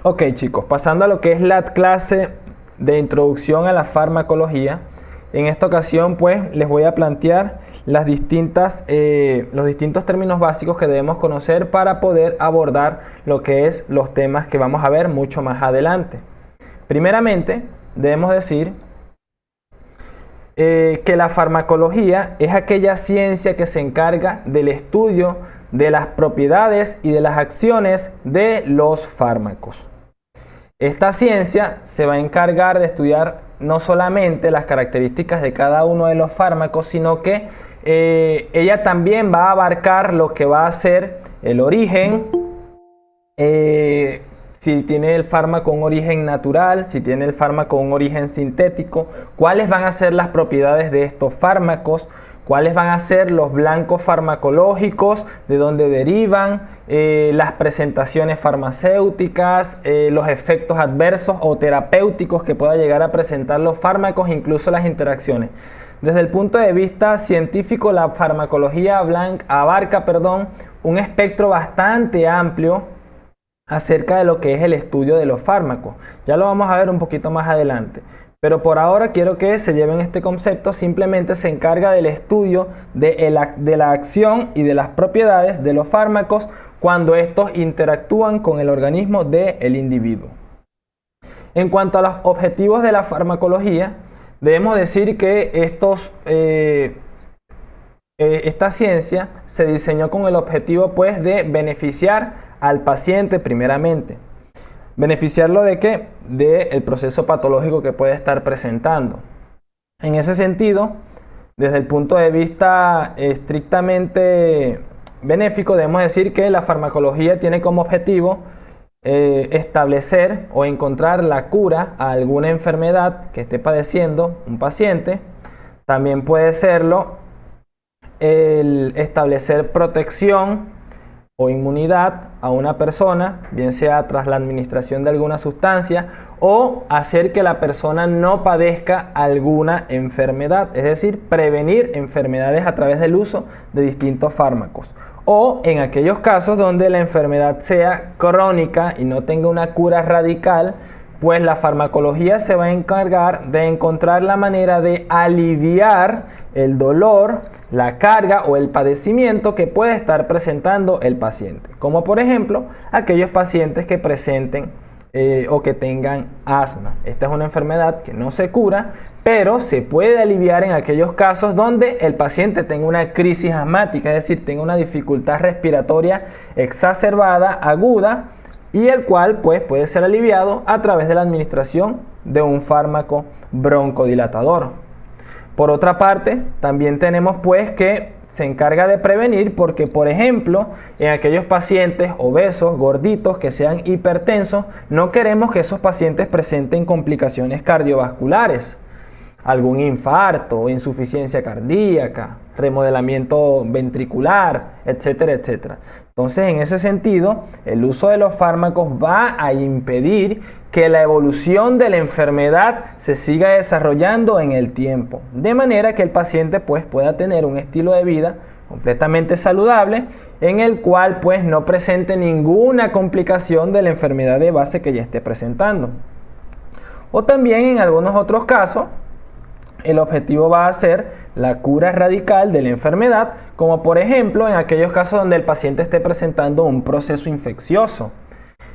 Ok, chicos, pasando a lo que es la clase de introducción a la farmacología, en esta ocasión pues les voy a plantear los distintos términos básicos que debemos conocer para poder abordar lo que es los temas que vamos a ver mucho más adelante. Primeramente, debemos decir que la farmacología es aquella ciencia que se encarga del estudio de las propiedades y de las acciones de los fármacos. Esta ciencia se va a encargar de estudiar no solamente las características de cada uno de los fármacos, sino que ella también va a abarcar lo que va a ser el origen, si tiene el fármaco un origen natural, si tiene el fármaco un origen sintético, cuáles van a ser las propiedades de estos fármacos, cuáles van a ser los blancos farmacológicos, de dónde derivan, las presentaciones farmacéuticas, los efectos adversos o terapéuticos que pueda llegar a presentar los fármacos, incluso las interacciones. Desde el punto de vista científico, la farmacología abarca un espectro bastante amplio acerca de lo que es el estudio de los fármacos. Ya lo vamos a ver un poquito más adelante. Pero por ahora quiero que se lleven este concepto. Simplemente se encarga del estudio de la acción y de las propiedades de los fármacos cuando estos interactúan con el organismo del individuo. En cuanto a los objetivos de la farmacología, debemos decir que esta ciencia se diseñó con el objetivo pues, de beneficiar al paciente primeramente. ¿Beneficiarlo de qué? Del proceso patológico que puede estar presentando. En ese sentido, desde el punto de vista estrictamente benéfico, debemos decir que la farmacología tiene como objetivo establecer o encontrar la cura a alguna enfermedad que esté padeciendo un paciente. También puede serlo el establecer protección o inmunidad a una persona, bien sea tras la administración de alguna sustancia, o hacer que la persona no padezca alguna enfermedad, es decir, prevenir enfermedades a través del uso de distintos fármacos. O en aquellos casos donde la enfermedad sea crónica y no tenga una cura radical, pues la farmacología se va a encargar de encontrar la manera de aliviar el dolor, la carga o el padecimiento que puede estar presentando el paciente. Como por ejemplo, aquellos pacientes que presenten o que tengan asma. Esta es una enfermedad que no se cura, pero se puede aliviar en aquellos casos donde el paciente tenga una crisis asmática, es decir, tenga una dificultad respiratoria exacerbada, aguda, y el cual pues, puede ser aliviado a través de la administración de un fármaco broncodilatador. Por otra parte, también tenemos pues que se encarga de prevenir porque, por ejemplo, en aquellos pacientes obesos, gorditos, que sean hipertensos, no queremos que esos pacientes presenten complicaciones cardiovasculares, algún infarto, insuficiencia cardíaca, remodelamiento ventricular, etcétera, etcétera. Entonces, en ese sentido, el uso de los fármacos va a impedir que la evolución de la enfermedad se siga desarrollando en el tiempo, de manera que el paciente pues, pueda tener un estilo de vida completamente saludable, en el cual pues, no presente ninguna complicación de la enfermedad de base que ya esté presentando. O también en algunos otros casos, el objetivo va a ser la cura radical de la enfermedad, como por ejemplo en aquellos casos donde el paciente esté presentando un proceso infeccioso,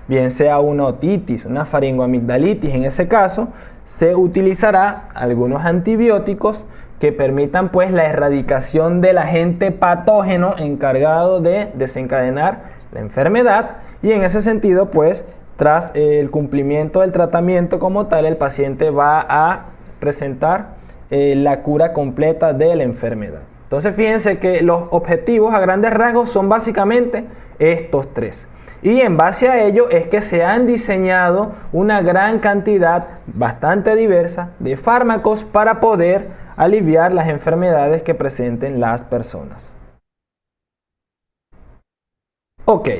bien sea una otitis, una faringoamigdalitis. En ese caso se utilizará algunos antibióticos que permitan pues la erradicación del agente patógeno encargado de desencadenar la enfermedad, y en ese sentido pues tras el cumplimiento del tratamiento como tal, el paciente va a presentar la cura completa de la enfermedad. Entonces fíjense que los objetivos a grandes rasgos son básicamente estos tres. Y en base a ello es que se han diseñado una gran cantidad bastante diversa de fármacos para poder aliviar las enfermedades que presenten las personas. Ok,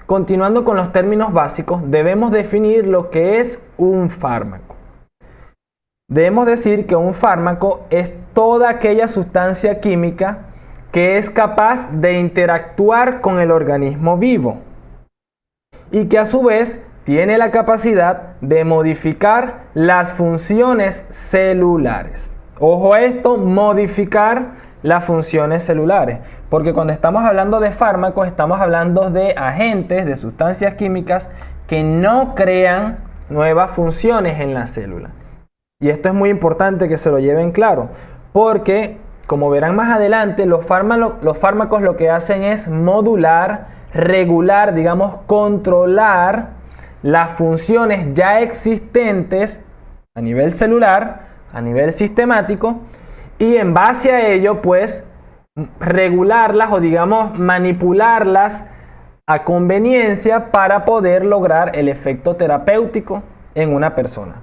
continuando con los términos básicos, debemos definir lo que es un fármaco. Debemos decir que un fármaco es toda aquella sustancia química que es capaz de interactuar con el organismo vivo y que a su vez tiene la capacidad de modificar las funciones celulares. Ojo a esto, modificar las funciones celulares, porque cuando estamos hablando de fármacos estamos hablando de agentes, de sustancias químicas que no crean nuevas funciones en la célula. Y esto es muy importante que se lo lleven claro, porque como verán más adelante, los fármacos lo que hacen es modular, regular, digamos, controlar las funciones ya existentes a nivel celular, a nivel sistemático, y en base a ello, pues, regularlas o, digamos, manipularlas a conveniencia para poder lograr el efecto terapéutico en una persona.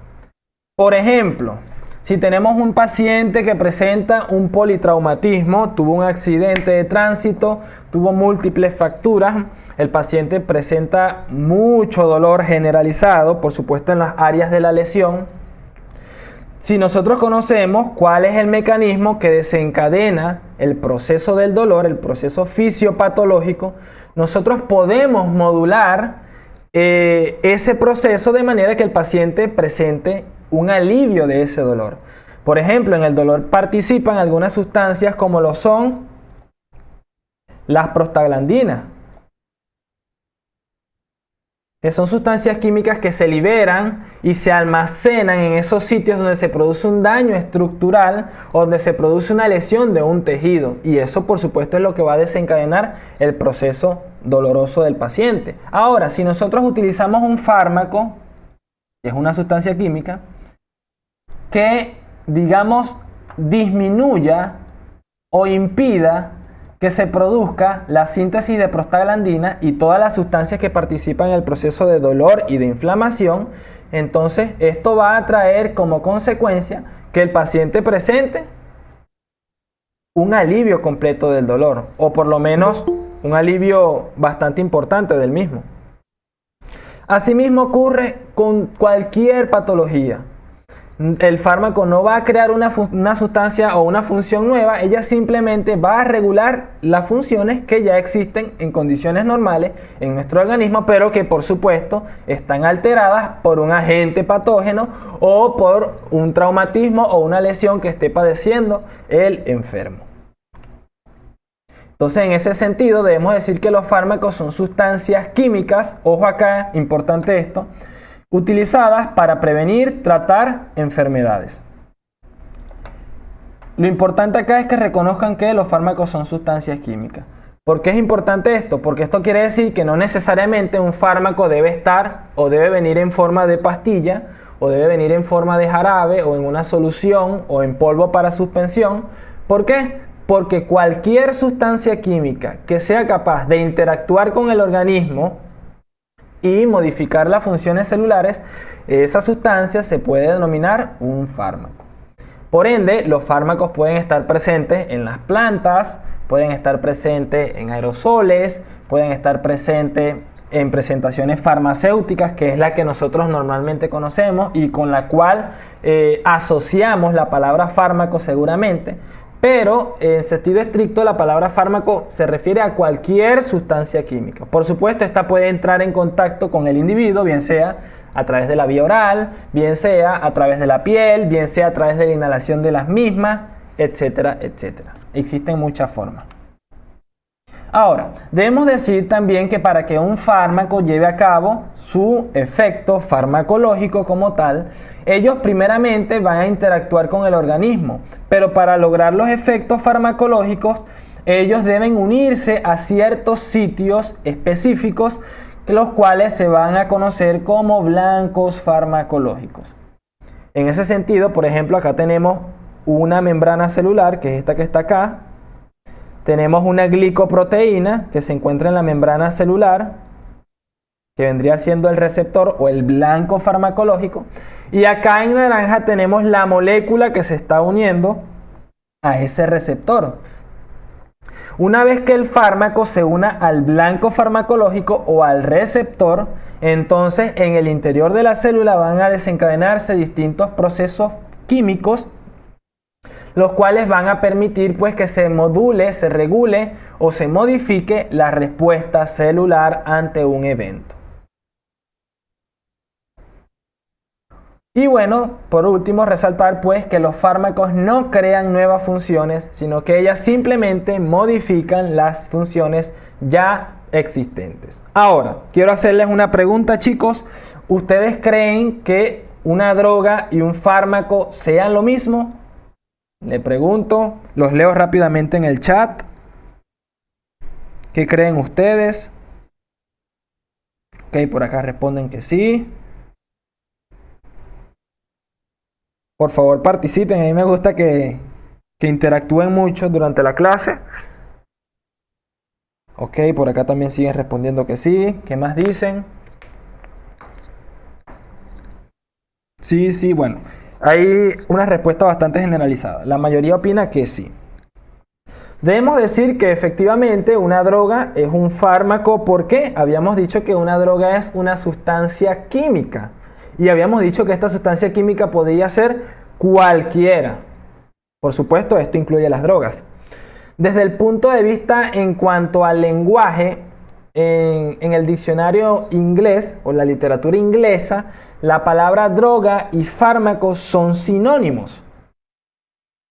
Por ejemplo, si tenemos un paciente que presenta un politraumatismo, tuvo un accidente de tránsito, tuvo múltiples fracturas, el paciente presenta mucho dolor generalizado, por supuesto en las áreas de la lesión. Si nosotros conocemos cuál es el mecanismo que desencadena el proceso del dolor, el proceso fisiopatológico, nosotros podemos modular ese proceso de manera que el paciente presente un alivio de ese dolor. Por ejemplo, en el dolor participan algunas sustancias como lo son las prostaglandinas, que son sustancias químicas que se liberan y se almacenan en esos sitios donde se produce un daño estructural o donde se produce una lesión de un tejido. Y eso, por supuesto, es lo que va a desencadenar el proceso doloroso del paciente. Ahora, si nosotros utilizamos un fármaco, que es una sustancia química, que, digamos, disminuya o impida que se produzca la síntesis de prostaglandina y todas las sustancias que participan en el proceso de dolor y de inflamación, entonces esto va a traer como consecuencia que el paciente presente un alivio completo del dolor, o por lo menos un alivio bastante importante del mismo. Asimismo ocurre con cualquier patología. El fármaco no va a crear una sustancia o una función nueva, ella simplemente va a regular las funciones que ya existen en condiciones normales en nuestro organismo, pero que por supuesto están alteradas por un agente patógeno o por un traumatismo o una lesión que esté padeciendo el enfermo. Entonces, en ese sentido, debemos decir que los fármacos son sustancias químicas, ojo acá, importante esto, utilizadas para prevenir, tratar enfermedades. Lo importante acá es que reconozcan que los fármacos son sustancias químicas. ¿Por qué es importante esto? Porque esto quiere decir que no necesariamente un fármaco debe estar o debe venir en forma de pastilla o debe venir en forma de jarabe o en una solución o en polvo para suspensión. ¿Por qué? Porque cualquier sustancia química que sea capaz de interactuar con el organismo y modificar las funciones celulares, esa sustancia se puede denominar un fármaco. Por ende, los fármacos pueden estar presentes en las plantas, pueden estar presentes en aerosoles, pueden estar presentes en presentaciones farmacéuticas, que es la que nosotros normalmente conocemos y con la cual asociamos la palabra fármaco seguramente. Pero en sentido estricto la palabra fármaco se refiere a cualquier sustancia química. Por supuesto, esta puede entrar en contacto con el individuo, bien sea a través de la vía oral, bien sea a través de la piel, bien sea a través de la inhalación de las mismas, etcétera, etcétera. Existen muchas formas. Ahora, debemos decir también que para que un fármaco lleve a cabo su efecto farmacológico como tal, ellos primeramente van a interactuar con el organismo, pero para lograr los efectos farmacológicos, ellos deben unirse a ciertos sitios específicos, los cuales se van a conocer como blancos farmacológicos. En ese sentido, por ejemplo, acá tenemos una membrana celular, que es esta que está acá. Tenemos una glicoproteína que se encuentra en la membrana celular, que vendría siendo el receptor o el blanco farmacológico. Y acá en naranja tenemos la molécula que se está uniendo a ese receptor. Una vez que el fármaco se una al blanco farmacológico o al receptor, entonces en el interior de la célula van a desencadenarse distintos procesos químicos, los cuales van a permitir pues que se module, se regule o se modifique la respuesta celular ante un evento. Y bueno, por último, resaltar pues que los fármacos no crean nuevas funciones, sino que ellas simplemente modifican las funciones ya existentes. Ahora, quiero hacerles una pregunta, chicos. ¿Ustedes creen que una droga y un fármaco sean lo mismo? Le pregunto, los leo rápidamente en el chat. ¿Qué creen ustedes? Ok, por acá responden que sí. Por favor, participen. A mí me gusta que interactúen mucho durante la clase. Ok, por acá también siguen respondiendo que sí. ¿Qué más dicen? Sí, bueno. Hay una respuesta bastante generalizada. La mayoría opina que sí. Debemos decir que efectivamente una droga es un fármaco porque habíamos dicho que una droga es una sustancia química. Y habíamos dicho que esta sustancia química podía ser cualquiera. Por supuesto, esto incluye las drogas. Desde el punto de vista en cuanto al lenguaje, en el diccionario inglés o la literatura inglesa, la palabra droga y fármaco son sinónimos.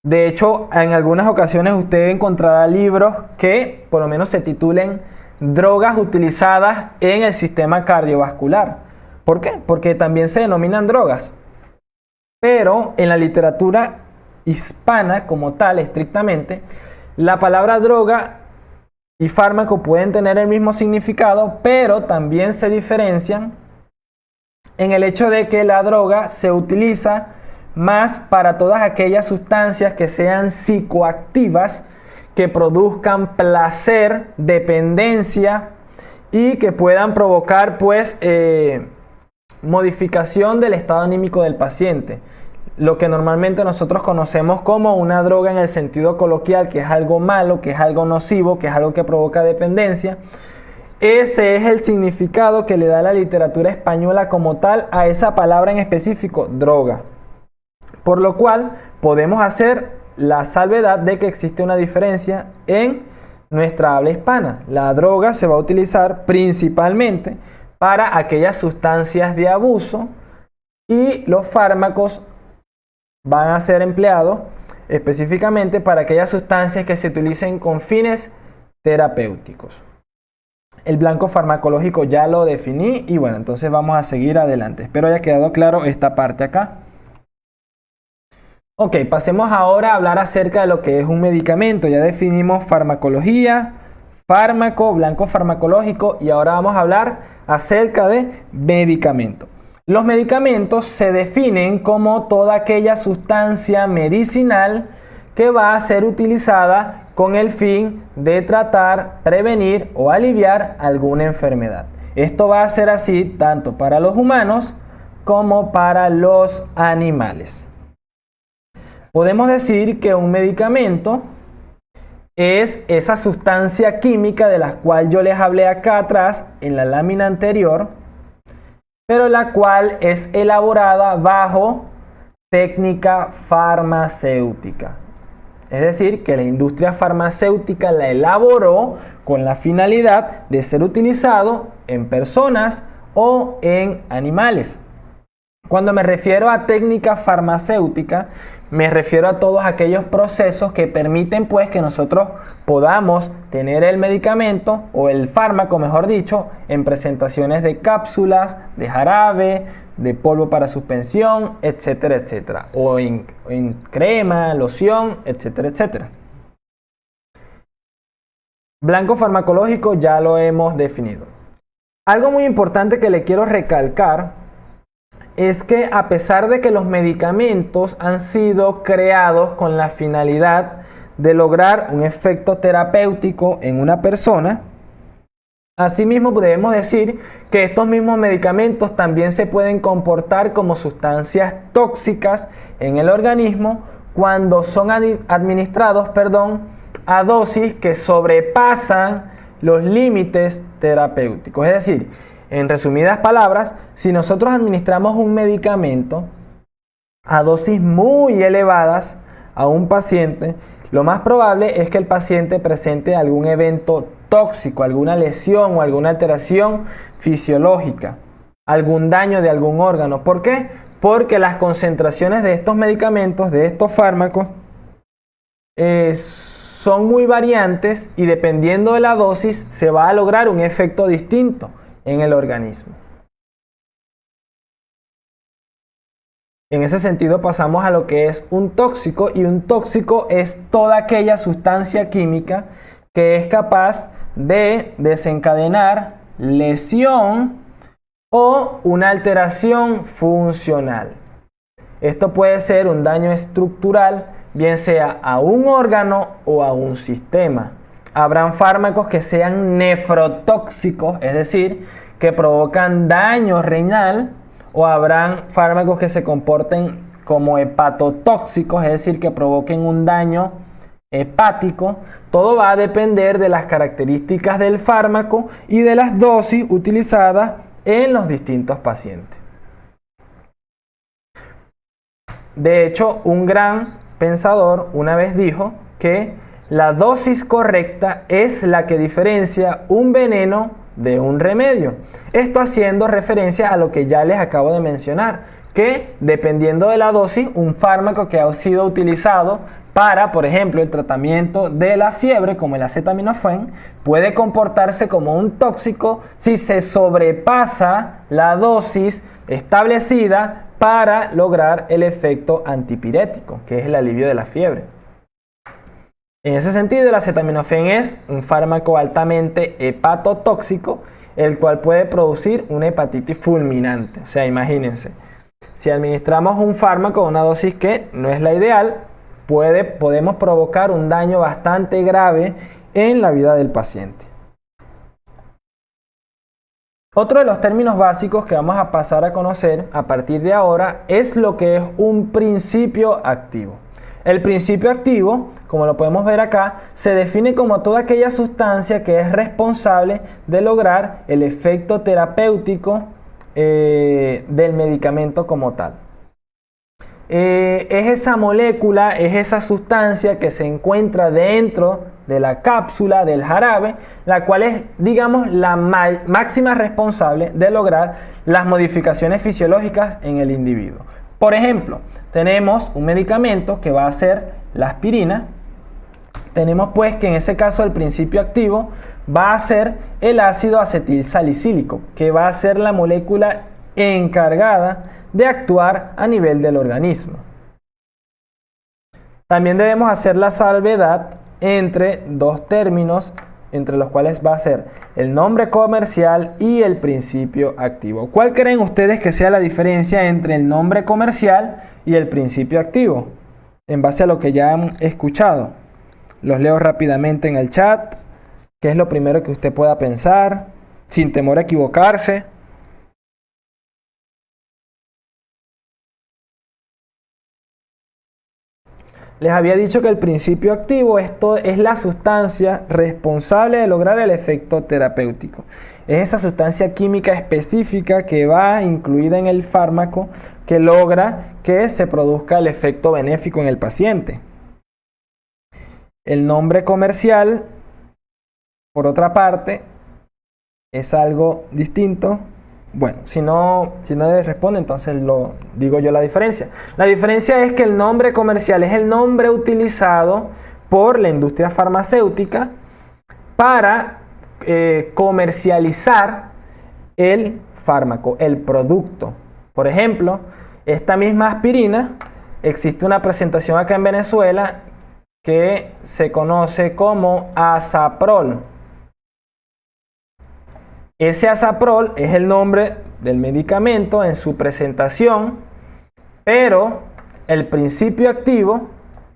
De hecho, en algunas ocasiones usted encontrará libros que por lo menos se titulen drogas utilizadas en el sistema cardiovascular. ¿Por qué? Porque también se denominan drogas. Pero en la literatura hispana como tal, estrictamente, la palabra droga y fármaco pueden tener el mismo significado, pero también se diferencian en el hecho de que la droga se utiliza más para todas aquellas sustancias que sean psicoactivas, que produzcan placer, dependencia y que puedan provocar pues modificación del estado anímico del paciente. Lo que normalmente nosotros conocemos como una droga en el sentido coloquial, que es algo malo, que es algo nocivo, que es algo que provoca dependencia. Ese es el significado que le da la literatura española como tal a esa palabra en específico, droga. Por lo cual podemos hacer la salvedad de que existe una diferencia en nuestra habla hispana. La droga se va a utilizar principalmente para aquellas sustancias de abuso y los fármacos van a ser empleados específicamente para aquellas sustancias que se utilicen con fines terapéuticos. El blanco farmacológico ya lo definí y bueno, entonces vamos a seguir adelante. Espero haya quedado claro esta parte acá. Ok, pasemos ahora a hablar acerca de lo que es un medicamento. Ya definimos farmacología, fármaco, blanco farmacológico y ahora vamos a hablar acerca de medicamento. Los medicamentos se definen como toda aquella sustancia medicinal que va a ser utilizada con el fin de tratar, prevenir o aliviar alguna enfermedad. Esto va a ser así tanto para los humanos como para los animales. Podemos decir que un medicamento es esa sustancia química de la cual yo les hablé acá atrás en la lámina anterior, pero la cual es elaborada bajo técnica farmacéutica. Es decir, que la industria farmacéutica la elaboró con la finalidad de ser utilizado en personas o en animales. Cuando me refiero a técnica farmacéutica, me refiero a todos aquellos procesos que permiten pues que nosotros podamos tener el medicamento o el fármaco, mejor dicho, en presentaciones de cápsulas, de jarabe, de polvo para suspensión, etcétera, etcétera. O en crema, loción, etcétera, etcétera. Blanco farmacológico ya lo hemos definido. Algo muy importante que le quiero recalcar es que a pesar de que los medicamentos han sido creados con la finalidad de lograr un efecto terapéutico en una persona, asimismo debemos decir que estos mismos medicamentos también se pueden comportar como sustancias tóxicas en el organismo cuando son administrados, a dosis que sobrepasan los límites terapéuticos. Es decir, en resumidas palabras, si nosotros administramos un medicamento a dosis muy elevadas a un paciente, lo más probable es que el paciente presente algún evento tóxico, alguna lesión o alguna alteración fisiológica, algún daño de algún órgano. ¿Por qué? porque las concentraciones de estos medicamentos, de estos fármacos, son muy variantes y dependiendo de la dosis se va a lograr un efecto distinto en el organismo. En ese sentido pasamos a lo que es un tóxico, y un tóxico es toda aquella sustancia química que es capaz de desencadenar lesión o una alteración funcional. Esto puede ser un daño estructural, bien sea a un órgano o a un sistema. Habrán fármacos que sean nefrotóxicos, es decir, que provocan daño renal, o habrán fármacos que se comporten como hepatotóxicos, es decir, que provoquen un daño hepático. Todo va a depender de las características del fármaco y de las dosis utilizadas en los distintos pacientes. De hecho, un gran pensador una vez dijo que la dosis correcta es la que diferencia un veneno de un remedio. Esto haciendo referencia a lo que ya les acabo de mencionar, que dependiendo de la dosis, un fármaco que ha sido utilizado para, por ejemplo, el tratamiento de la fiebre, como el acetaminofén, puede comportarse como un tóxico si se sobrepasa la dosis establecida para lograr el efecto antipirético, que es el alivio de la fiebre. En ese sentido, el acetaminofén es un fármaco altamente hepatotóxico, el cual puede producir una hepatitis fulminante. O sea, imagínense, si administramos un fármaco a una dosis que no es la ideal, podemos provocar un daño bastante grave en la vida del paciente. Otro de los términos básicos que vamos a pasar a conocer a partir de ahora es lo que es un principio activo. El principio activo, como lo podemos ver acá, se define como toda aquella sustancia que es responsable de lograr el efecto terapéutico del medicamento como tal. Es esa molécula, es esa sustancia que se encuentra dentro de la cápsula del jarabe, la cual es, digamos, la máxima responsable de lograr las modificaciones fisiológicas en el individuo. Por ejemplo, tenemos un medicamento que va a ser la aspirina. Tenemos pues que en ese caso el principio activo va a ser el ácido acetilsalicílico, que va a ser la molécula encargada de actuar a nivel del organismo. También debemos hacer la salvedad entre dos términos, entre los cuales va a ser el nombre comercial y el principio activo. ¿Cuál creen ustedes que sea la diferencia entre el nombre comercial y el principio activo? En base a lo que ya han escuchado. Los leo rápidamente en el chat. ¿Qué es lo primero que usted pueda pensar? Sin temor a equivocarse. Les había dicho que el principio activo es la sustancia responsable de lograr el efecto terapéutico. Es esa sustancia química específica que va incluida en el fármaco que logra que se produzca el efecto benéfico en el paciente. El nombre comercial, por otra parte, es algo distinto. Bueno, si no les responde, entonces lo digo yo la diferencia. La diferencia es que el nombre comercial es el nombre utilizado por la industria farmacéutica para comercializar el fármaco, el producto. Por ejemplo, esta misma aspirina, existe una presentación acá en Venezuela que se conoce como Azaprol. Ese Azaprol es el nombre del medicamento en su presentación, pero el principio activo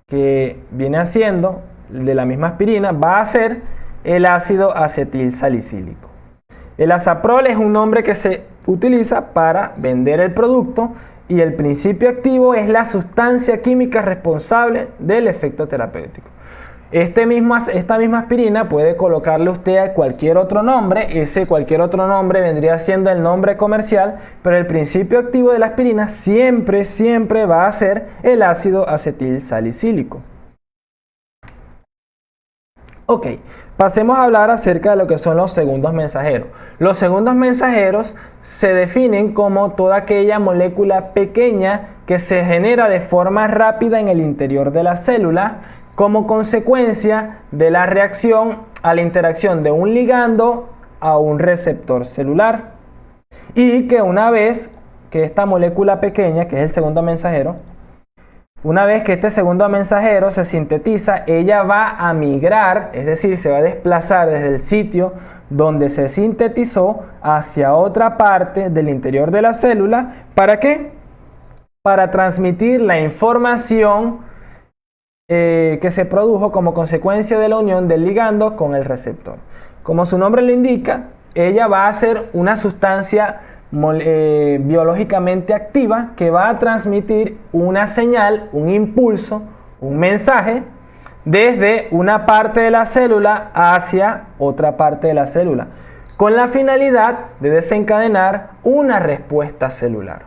que viene haciendo de la misma aspirina va a ser el ácido acetilsalicílico. El Azaprol es un nombre que se utiliza para vender el producto y el principio activo es la sustancia química responsable del efecto terapéutico. Esta misma aspirina puede colocarle usted a cualquier otro nombre. Ese cualquier otro nombre vendría siendo el nombre comercial, pero el principio activo de la aspirina siempre va a ser el ácido acetilsalicílico. Ok, pasemos a hablar acerca de lo que son los segundos mensajeros. Los segundos mensajeros se definen como toda aquella molécula pequeña que se genera de forma rápida en el interior de la célula como consecuencia de la reacción a la interacción de un ligando a un receptor celular. Y que una vez que esta molécula pequeña, que es el segundo mensajero, una vez que este segundo mensajero se sintetiza, ella va a migrar, es decir, se va a desplazar desde el sitio donde se sintetizó hacia otra parte del interior de la célula. ¿Para qué? Para transmitir la información que se produjo como consecuencia de la unión del ligando con el receptor. Como su nombre lo indica, ella va a ser una sustancia biológicamente activa que va a transmitir una señal, un impulso, un mensaje desde una parte de la célula hacia otra parte de la célula, con la finalidad de desencadenar una respuesta celular.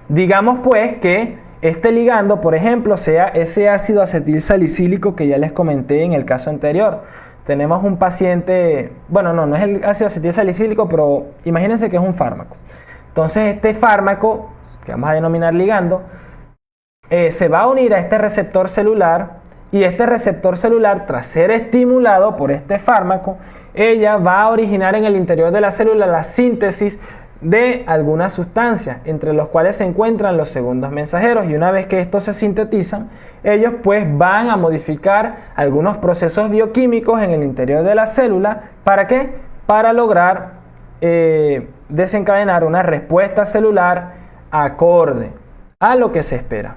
Digamos pues que este ligando, por ejemplo, sea ese ácido acetil salicílico que ya les comenté en el caso anterior. Tenemos un paciente, bueno, no es el ácido acetil salicílico, pero imagínense que es un fármaco. Entonces este fármaco, que vamos a denominar ligando, se va a unir a este receptor celular, y este receptor celular, tras ser estimulado por este fármaco, ella va a originar en el interior de la célula la síntesis de algunas sustancias, entre los cuales se encuentran los segundos mensajeros, y una vez que estos se sintetizan, ellos pues van a modificar algunos procesos bioquímicos en el interior de la célula. ¿Para qué? Para lograr desencadenar una respuesta celular acorde a lo que se espera.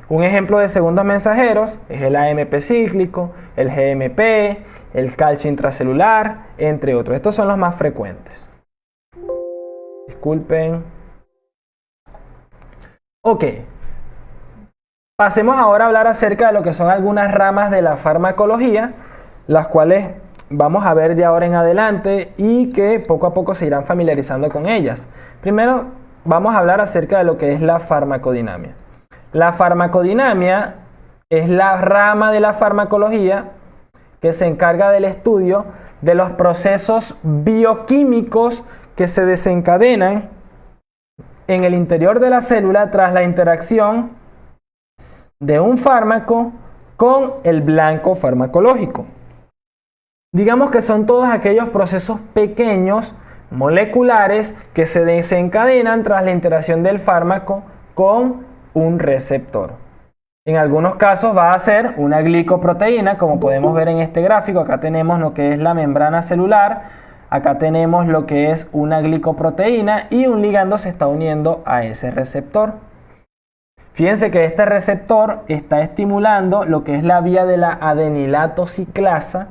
Un ejemplo de segundos mensajeros es el AMP cíclico, el GMP, el calcio intracelular, entre otros. Estos son los más frecuentes. Disculpen. Ok. Pasemos ahora a hablar acerca de lo que son algunas ramas de la farmacología, las cuales vamos a ver de ahora en adelante y que poco a poco se irán familiarizando con ellas. Primero vamos a hablar acerca de lo que es la farmacodinamia. La farmacodinamia es la rama de la farmacología que se encarga del estudio de los procesos bioquímicos que se desencadenan en el interior de la célula tras la interacción de un fármaco con el blanco farmacológico. Digamos que son todos aquellos procesos pequeños, moleculares, que se desencadenan tras la interacción del fármaco con un receptor. En algunos casos va a ser una glicoproteína, como podemos ver en este gráfico. Acá tenemos lo que es la membrana celular, acá tenemos lo que es una glicoproteína y un ligando se está uniendo a ese receptor. Fíjense que este receptor está estimulando lo que es la vía de la adenilato ciclasa,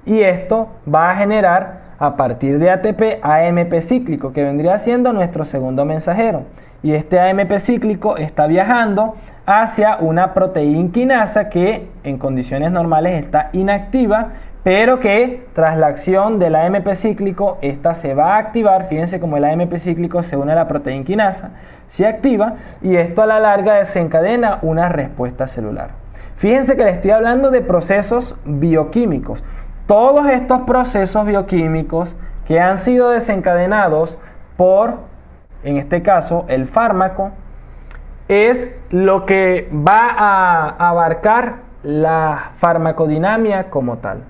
y esto va a generar a partir de ATP AMP cíclico, que vendría siendo nuestro segundo mensajero. Y este AMP cíclico está viajando hacia una proteína quinasa que en condiciones normales está inactiva, pero que tras la acción del AMP cíclico, esta se va a activar. Fíjense cómo el AMP cíclico se une a la proteína quinasa, se activa, y esto a la larga desencadena una respuesta celular. Fíjense que le estoy hablando de procesos bioquímicos. Todos estos procesos bioquímicos que han sido desencadenados por, en este caso, el fármaco, es lo que va a abarcar la farmacodinamia como tal.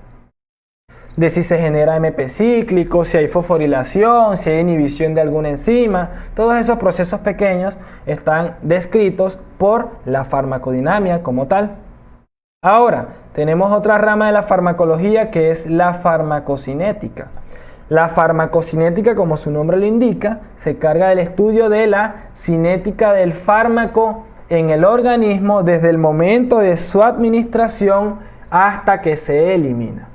De si se genera AMP cíclico, si hay fosforilación, si hay inhibición de alguna enzima. Todos esos procesos pequeños están descritos por la farmacodinamia como tal. Ahora, tenemos otra rama de la farmacología que es la farmacocinética. La farmacocinética, como su nombre lo indica, se encarga del estudio de la cinética del fármaco en el organismo desde el momento de su administración hasta que se elimina.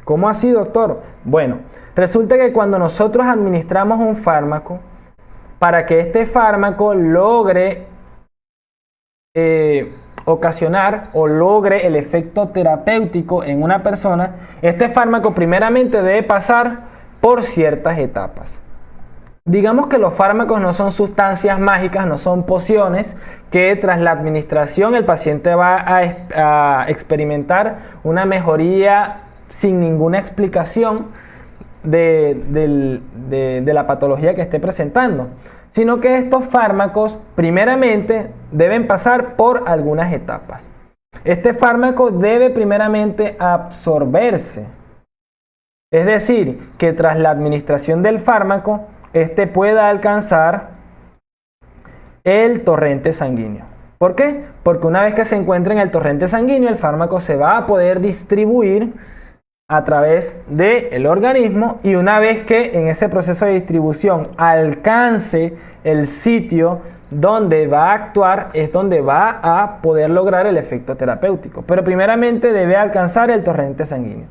¿Cómo así, doctor? Bueno, resulta que cuando nosotros administramos un fármaco, para que este fármaco logre ocasionar o logre el efecto terapéutico en una persona, este fármaco primeramente debe pasar por ciertas etapas. Digamos que los fármacos no son sustancias mágicas, no son pociones que tras la administración el paciente va a experimentar una mejoría sin ninguna explicación de la patología que esté presentando, sino que estos fármacos primeramente deben pasar por algunas etapas. Este fármaco debe primeramente absorberse, es decir, que tras la administración del fármaco, este pueda alcanzar el torrente sanguíneo. ¿Por qué? Porque una vez que se encuentre en el torrente sanguíneo, el fármaco se va a poder distribuir a través del organismo, y una vez que en ese proceso de distribución alcance el sitio donde va a actuar, es donde va a poder lograr el efecto terapéutico. Pero primeramente debe alcanzar el torrente sanguíneo.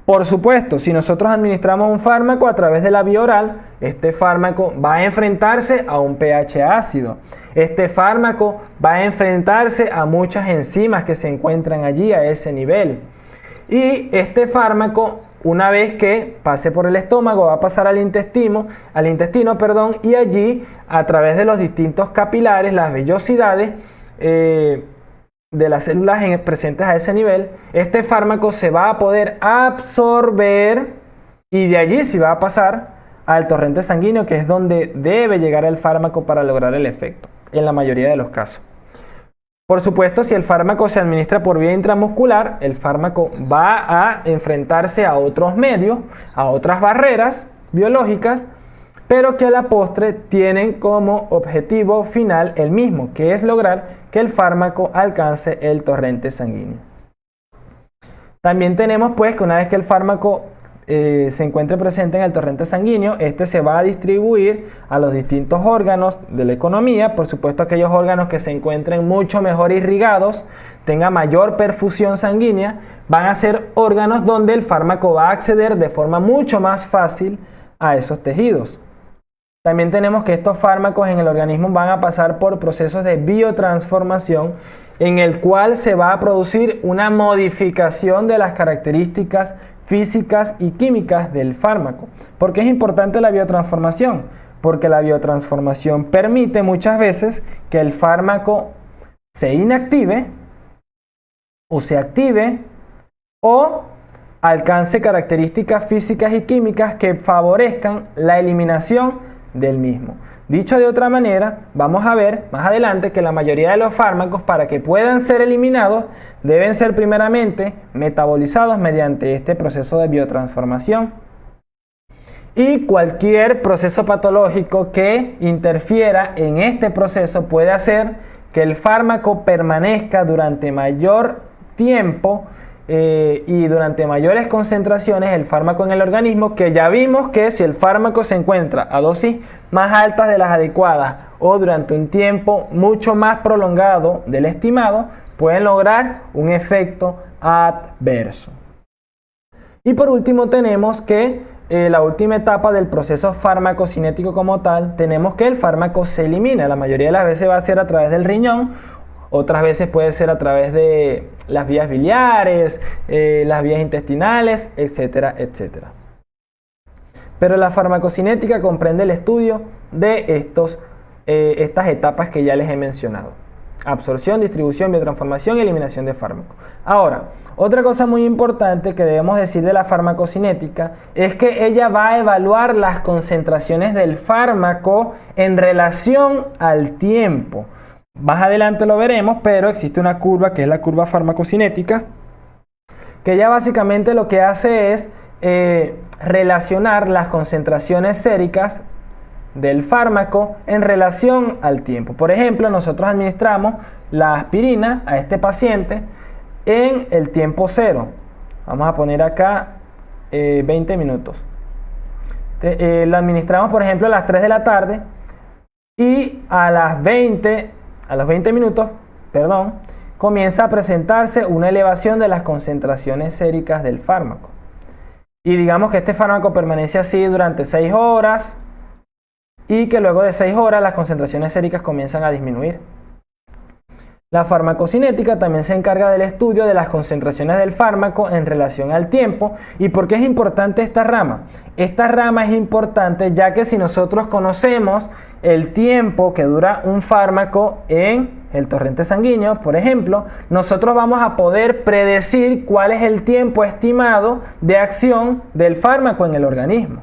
Por supuesto, si nosotros administramos un fármaco a través de la vía oral, este fármaco va a enfrentarse a un pH ácido. Este fármaco va a enfrentarse a muchas enzimas que se encuentran allí a ese nivel. Y este fármaco, una vez que pase por el estómago, va a pasar al intestino, y allí, a través de los distintos capilares, las vellosidades de las células presentes a ese nivel, este fármaco se va a poder absorber y de allí se va a pasar al torrente sanguíneo, que es donde debe llegar el fármaco para lograr el efecto, en la mayoría de los casos. Por supuesto, si el fármaco se administra por vía intramuscular, el fármaco va a enfrentarse a otros medios, a otras barreras biológicas, pero que a la postre tienen como objetivo final el mismo, que es lograr que el fármaco alcance el torrente sanguíneo. También tenemos pues que una vez que el fármaco se encuentre presente en el torrente sanguíneo, este se va a distribuir a los distintos órganos de la economía. Por supuesto, aquellos órganos que se encuentren mucho mejor irrigados, tenga mayor perfusión sanguínea, van a ser órganos donde el fármaco va a acceder de forma mucho más fácil a esos tejidos. También tenemos que estos fármacos en el organismo van a pasar por procesos de biotransformación, en el cual se va a producir una modificación de las características físicas y químicas del fármaco. ¿Por qué es importante la biotransformación? Porque la biotransformación permite muchas veces que el fármaco se inactive o se active o alcance características físicas y químicas que favorezcan la eliminación del mismo. Dicho de otra manera, vamos a ver más adelante que la mayoría de los fármacos, para que puedan ser eliminados, deben ser primeramente metabolizados mediante este proceso de biotransformación. Y cualquier proceso patológico que interfiera en este proceso puede hacer que el fármaco permanezca durante mayor tiempo y durante mayores concentraciones el fármaco en el organismo, que ya vimos que si el fármaco se encuentra a dosis más altas de las adecuadas o durante un tiempo mucho más prolongado del estimado, pueden lograr un efecto adverso. Y por último tenemos que la última etapa del proceso farmacocinético como tal, tenemos que el fármaco se elimina. La mayoría de las veces va a ser a través del riñón, otras veces puede ser a través de las vías biliares, las vías intestinales, etcétera, etcétera. Pero la farmacocinética comprende el estudio de estas etapas que ya les he mencionado: absorción, distribución, biotransformación y eliminación de fármacos. Ahora, otra cosa muy importante que debemos decir de la farmacocinética es que ella va a evaluar las concentraciones del fármaco en relación al tiempo. Más adelante lo veremos, pero existe una curva que es la curva farmacocinética, que ya básicamente lo que hace es relacionar las concentraciones séricas del fármaco en relación al tiempo. Por ejemplo, nosotros administramos la aspirina a este paciente en el tiempo cero. Vamos a poner acá 20 minutos. La administramos, por ejemplo, a las 3 de la tarde y a los 20 minutos, comienza a presentarse una elevación de las concentraciones séricas del fármaco. Y digamos que este fármaco permanece así durante 6 horas y que luego de 6 horas las concentraciones séricas comienzan a disminuir. La farmacocinética también se encarga del estudio de las concentraciones del fármaco en relación al tiempo. ¿Y por qué es importante esta rama? Esta rama es importante ya que si nosotros conocemos el tiempo que dura un fármaco en el torrente sanguíneo, por ejemplo, nosotros vamos a poder predecir cuál es el tiempo estimado de acción del fármaco en el organismo.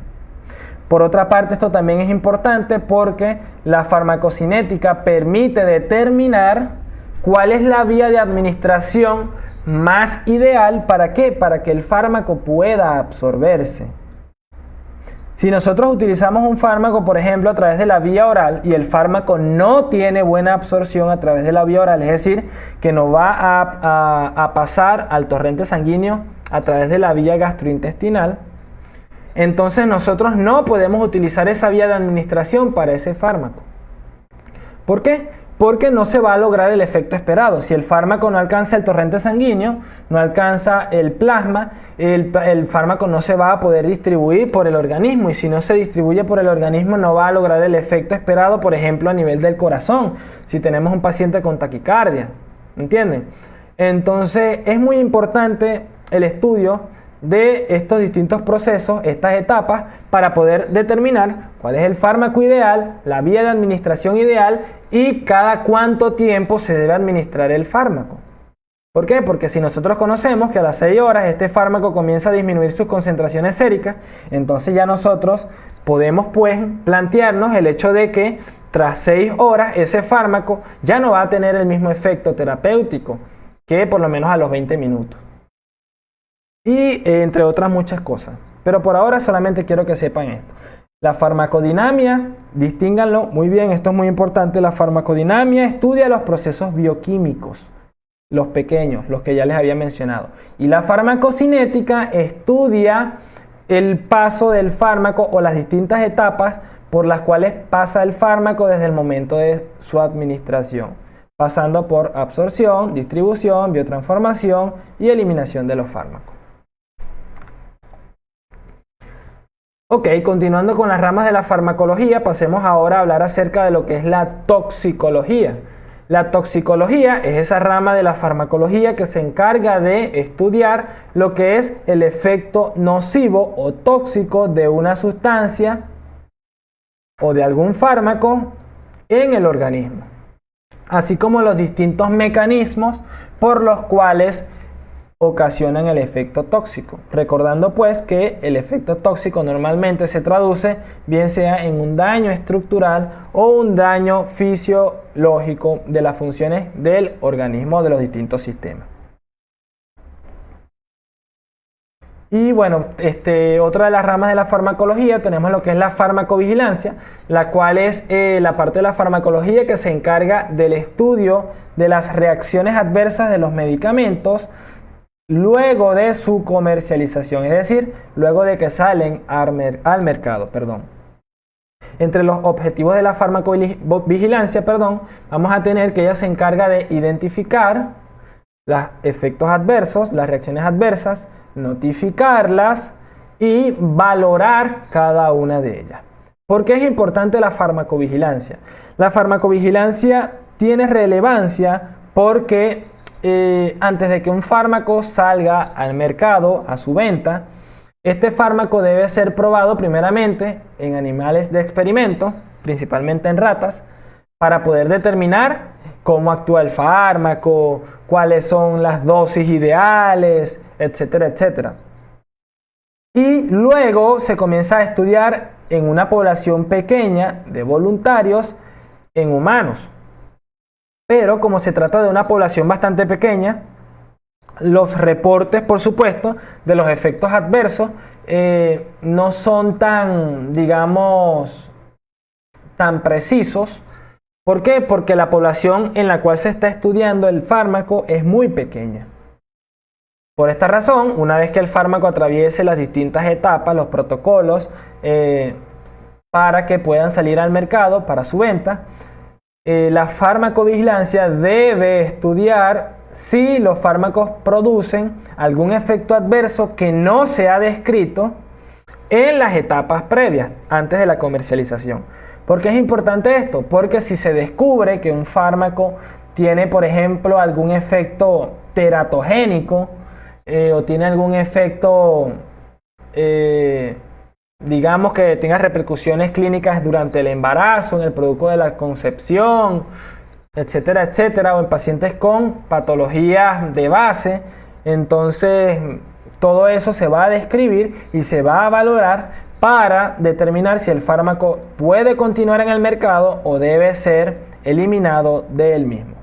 Por otra parte, esto también es importante porque la farmacocinética permite determinar cuál es la vía de administración más ideal. ¿Para qué? Para que el fármaco pueda absorberse. Si nosotros utilizamos un fármaco, por ejemplo, a través de la vía oral y el fármaco no tiene buena absorción a través de la vía oral, es decir, que no va a pasar al torrente sanguíneo a través de la vía gastrointestinal, entonces nosotros no podemos utilizar esa vía de administración para ese fármaco. ¿Por qué? Porque no se va a lograr el efecto esperado. Si el fármaco no alcanza el torrente sanguíneo, no alcanza el plasma, el fármaco no se va a poder distribuir por el organismo, y si no se distribuye por el organismo no va a lograr el efecto esperado, por ejemplo, a nivel del corazón, si tenemos un paciente con taquicardia. ¿Entienden? Entonces es muy importante el estudio de estos distintos procesos, estas etapas, para poder determinar cuál es el fármaco ideal, la vía de administración ideal y cada cuánto tiempo se debe administrar el fármaco. ¿Por qué? Porque si nosotros conocemos que a las 6 horas este fármaco comienza a disminuir sus concentraciones séricas, entonces ya nosotros podemos pues plantearnos el hecho de que tras 6 horas ese fármaco ya no va a tener el mismo efecto terapéutico que por lo menos a los 20 minutos. Y entre otras muchas cosas. Pero por ahora solamente quiero que sepan esto. La farmacodinamia, distínganlo muy bien, esto es muy importante. La farmacodinamia estudia los procesos bioquímicos, los pequeños, los que ya les había mencionado. Y la farmacocinética estudia el paso del fármaco o las distintas etapas por las cuales pasa el fármaco desde el momento de su administración, pasando por absorción, distribución, biotransformación y eliminación de los fármacos. Ok, continuando con las ramas de la farmacología, pasemos ahora a hablar acerca de lo que es la toxicología. La toxicología es esa rama de la farmacología que se encarga de estudiar lo que es el efecto nocivo o tóxico de una sustancia o de algún fármaco en el organismo, así como los distintos mecanismos por los cuales ocasionan el efecto tóxico. Recordando pues que el efecto tóxico normalmente se traduce bien sea en un daño estructural o un daño fisiológico de las funciones del organismo de los distintos sistemas. Y bueno, otra de las ramas de la farmacología tenemos lo que es la farmacovigilancia, la cual es la parte de la farmacología que se encarga del estudio de las reacciones adversas de los medicamentos luego de su comercialización, es decir, luego de que salen al mercado. Entre los objetivos de la farmacovigilancia, vamos a tener que ella se encarga de identificar los efectos adversos, las reacciones adversas, notificarlas y valorar cada una de ellas. ¿Por qué es importante la farmacovigilancia? La farmacovigilancia tiene relevancia porque antes de que un fármaco salga al mercado, a su venta, este fármaco debe ser probado primeramente en animales de experimento, principalmente en ratas, para poder determinar cómo actúa el fármaco, cuáles son las dosis ideales, etcétera, etcétera. Y luego se comienza a estudiar en una población pequeña de voluntarios en humanos. Pero como se trata de una población bastante pequeña, los reportes, por supuesto, de los efectos adversos no son tan, digamos, tan precisos. ¿Por qué? Porque la población en la cual se está estudiando el fármaco es muy pequeña. Por esta razón, una vez que el fármaco atraviese las distintas etapas, los protocolos, para que puedan salir al mercado para su venta, la farmacovigilancia debe estudiar si los fármacos producen algún efecto adverso que no se ha descrito en las etapas previas, antes de la comercialización. ¿Por qué es importante esto? Porque si se descubre que un fármaco tiene, por ejemplo, algún efecto teratogénico o tiene algún efecto, digamos que tenga repercusiones clínicas durante el embarazo, en el producto de la concepción, etcétera, etcétera, o en pacientes con patologías de base. Entonces, todo eso se va a describir y se va a valorar para determinar si el fármaco puede continuar en el mercado o debe ser eliminado del mismo.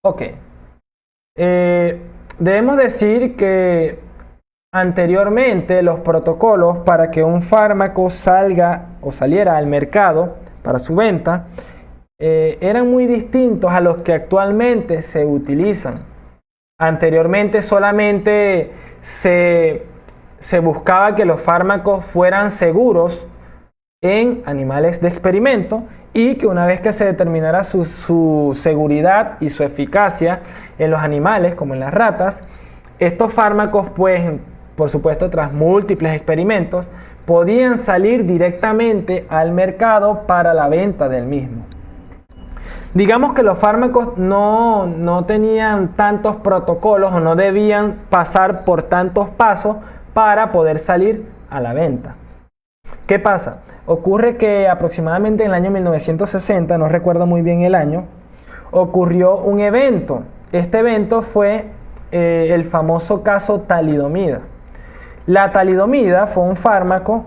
Ok. Debemos decir que anteriormente los protocolos para que un fármaco salga o saliera al mercado para su venta eran muy distintos a los que actualmente se utilizan. Anteriormente solamente se buscaba que los fármacos fueran seguros en animales de experimento y que una vez que se determinara su seguridad y su eficacia en los animales, como en las ratas, estos fármacos, pues, por supuesto, tras múltiples experimentos, podían salir directamente al mercado para la venta del mismo. Digamos que los fármacos no tenían tantos protocolos o no debían pasar por tantos pasos para poder salir a la venta. ¿Qué pasa? Ocurre que aproximadamente en el año 1960, no recuerdo muy bien el año, ocurrió un evento. Este evento fue el famoso caso talidomida. La talidomida fue un fármaco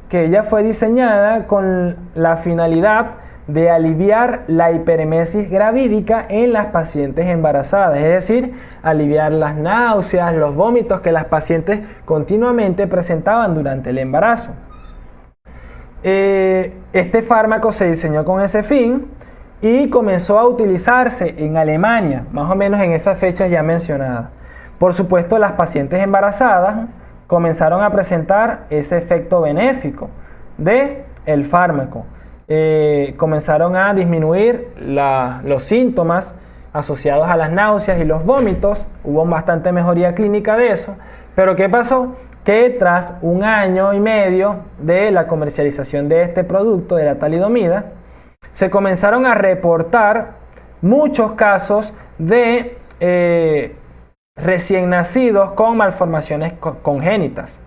que ella fue diseñada con la finalidad de aliviar la hiperemesis gravídica en las pacientes embarazadas, es decir, aliviar las náuseas, los vómitos que las pacientes continuamente presentaban durante el embarazo. Este fármaco se diseñó con ese fin y comenzó a utilizarse en Alemania, más o menos en esas fechas ya mencionadas. Por supuesto, las pacientes embarazadas comenzaron a presentar ese efecto benéfico del fármaco. Comenzaron a disminuir los síntomas asociados a las náuseas y los vómitos. Hubo bastante mejoría clínica de eso. Pero ¿qué pasó? Que tras un año y medio de la comercialización de este producto, de la talidomida, se comenzaron a reportar muchos casos de recién nacidos con malformaciones congénitas.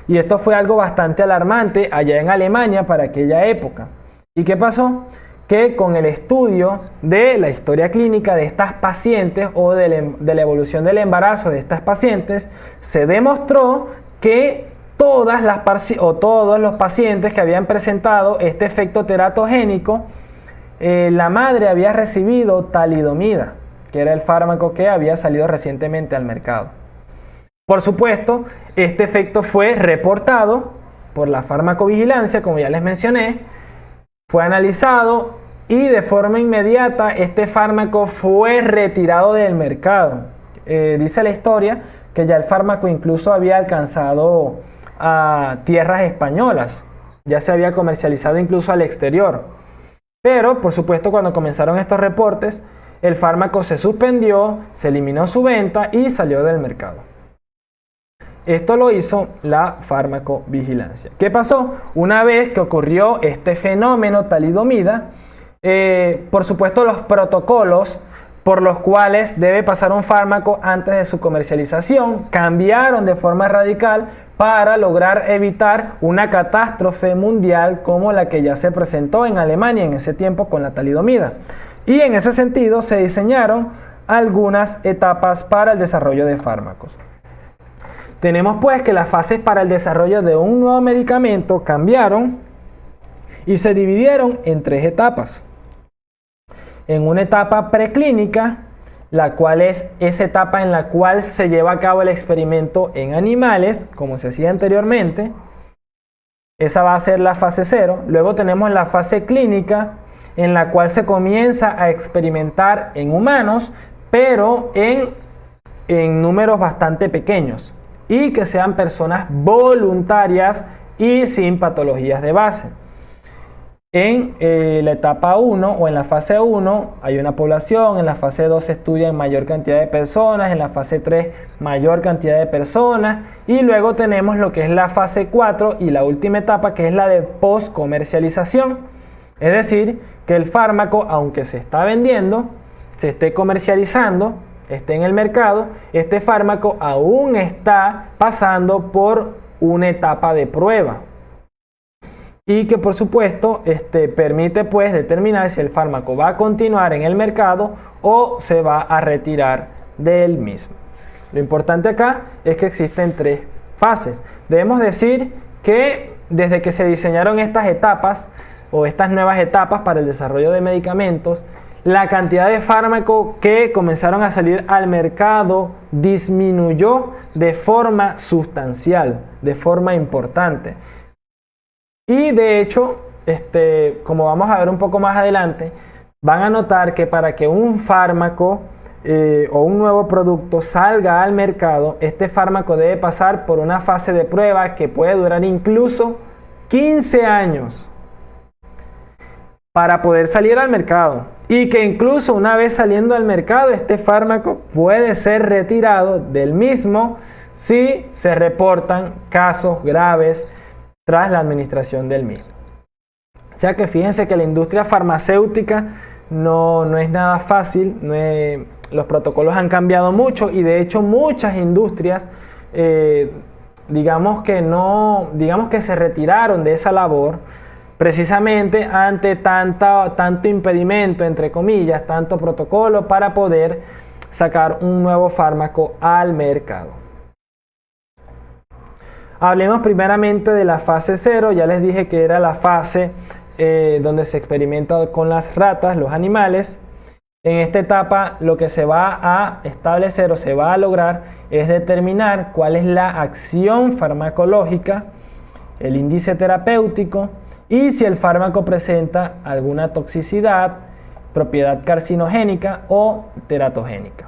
Y esto fue algo bastante alarmante allá en Alemania para aquella época. ¿Y qué pasó? Que con el estudio de la historia clínica de estas pacientes o de la evolución del embarazo de estas pacientes, se demostró que todos los pacientes que habían presentado este efecto teratogénico, la madre había recibido talidomida, que era el fármaco que había salido recientemente al mercado. Por supuesto, este efecto fue reportado por la farmacovigilancia, como ya les mencioné, fue analizado y de forma inmediata este fármaco fue retirado del mercado. Dice la historia que ya el fármaco incluso había alcanzado a tierras españolas, ya se había comercializado incluso al exterior. Pero, por supuesto, cuando comenzaron estos reportes, el fármaco se suspendió, se eliminó su venta y salió del mercado. Esto lo hizo la farmacovigilancia. ¿Qué pasó? Una vez que ocurrió este fenómeno talidomida, por supuesto los protocolos por los cuales debe pasar un fármaco antes de su comercialización cambiaron de forma radical para lograr evitar una catástrofe mundial como la que ya se presentó en Alemania en ese tiempo con la talidomida. Y en ese sentido se diseñaron algunas etapas para el desarrollo de fármacos. Tenemos pues que las fases para el desarrollo de un nuevo medicamento cambiaron y se dividieron en 3 etapas. En una etapa preclínica, la cual es esa etapa en la cual se lleva a cabo el experimento en animales, como se hacía anteriormente. Esa va a ser la fase 0. Luego tenemos la fase clínica, en la cual se comienza a experimentar en humanos, pero en números bastante pequeños, y que sean personas voluntarias y sin patologías de base. En la etapa 1 o en la fase 1 hay una población, en la fase 2 se estudia en mayor cantidad de personas, en la fase 3 mayor cantidad de personas, y luego tenemos lo que es la fase 4 y la última etapa, que es la de post-comercialización. Es decir, que el fármaco, aunque se está vendiendo, se esté comercializando, esté en el mercado, este fármaco aún está pasando por una etapa de prueba. Y que por supuesto permite pues determinar si el fármaco va a continuar en el mercado o se va a retirar del mismo. Lo importante acá es que existen 3 fases. Debemos decir que desde que se diseñaron estas etapas o estas nuevas etapas para el desarrollo de medicamentos, la cantidad de fármacos que comenzaron a salir al mercado disminuyó de forma sustancial, de forma importante. Y de hecho, como vamos a ver un poco más adelante, van a notar que para que un fármaco o un nuevo producto salga al mercado, este fármaco debe pasar por una fase de prueba que puede durar incluso 15 años para poder salir al mercado. Y que incluso una vez saliendo al mercado, este fármaco puede ser retirado del mismo si se reportan casos graves tras la administración del mismo. O sea que fíjense que la industria farmacéutica no es nada fácil, los protocolos han cambiado mucho y de hecho muchas industrias digamos que se retiraron de esa labor precisamente ante tanto impedimento, entre comillas, tanto protocolo para poder sacar un nuevo fármaco al mercado. Hablemos primeramente de la fase 0, ya les dije que era la fase donde se experimenta con las ratas, los animales. En esta etapa lo que se va a establecer o se va a lograr es determinar cuál es la acción farmacológica, el índice terapéutico y si el fármaco presenta alguna toxicidad, propiedad carcinogénica o teratogénica.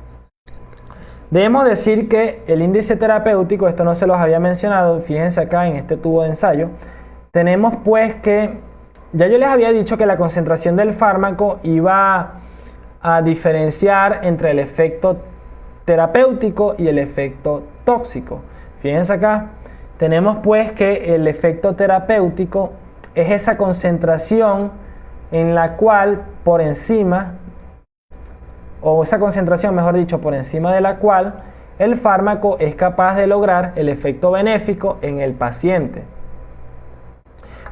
Debemos decir que el índice terapéutico, esto no se los había mencionado, fíjense acá en este tubo de ensayo, tenemos pues que, ya yo les había dicho que la concentración del fármaco iba a diferenciar entre el efecto terapéutico y el efecto tóxico. Fíjense acá, tenemos pues que el efecto terapéutico es esa concentración en la cual por encima, o esa concentración, mejor dicho, por encima de la cual el fármaco es capaz de lograr el efecto benéfico en el paciente.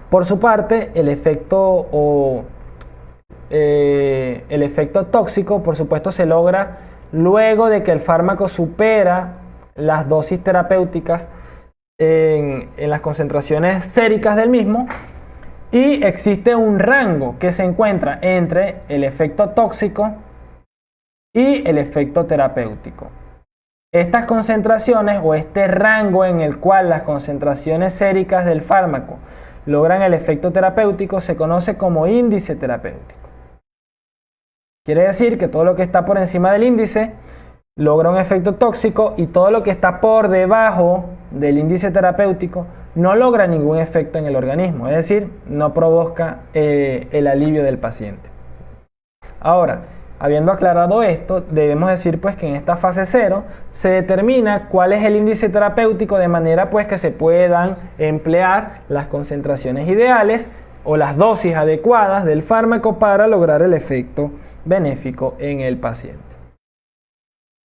Por su parte, el efecto tóxico, por supuesto, se logra luego de que el fármaco supera las dosis terapéuticas en las concentraciones séricas del mismo, y existe un rango que se encuentra entre el efecto tóxico y el efecto terapéutico. Estas concentraciones o este rango en el cual las concentraciones séricas del fármaco logran el efecto terapéutico se conoce como índice terapéutico. Quiere decir que todo lo que está por encima del índice logra un efecto tóxico y todo lo que está por debajo del índice terapéutico no logra ningún efecto en el organismo, es decir, no provoca el alivio del paciente. Ahora, habiendo aclarado esto, debemos decir pues que en esta fase 0 se determina cuál es el índice terapéutico de manera pues que se puedan emplear las concentraciones ideales o las dosis adecuadas del fármaco para lograr el efecto benéfico en el paciente.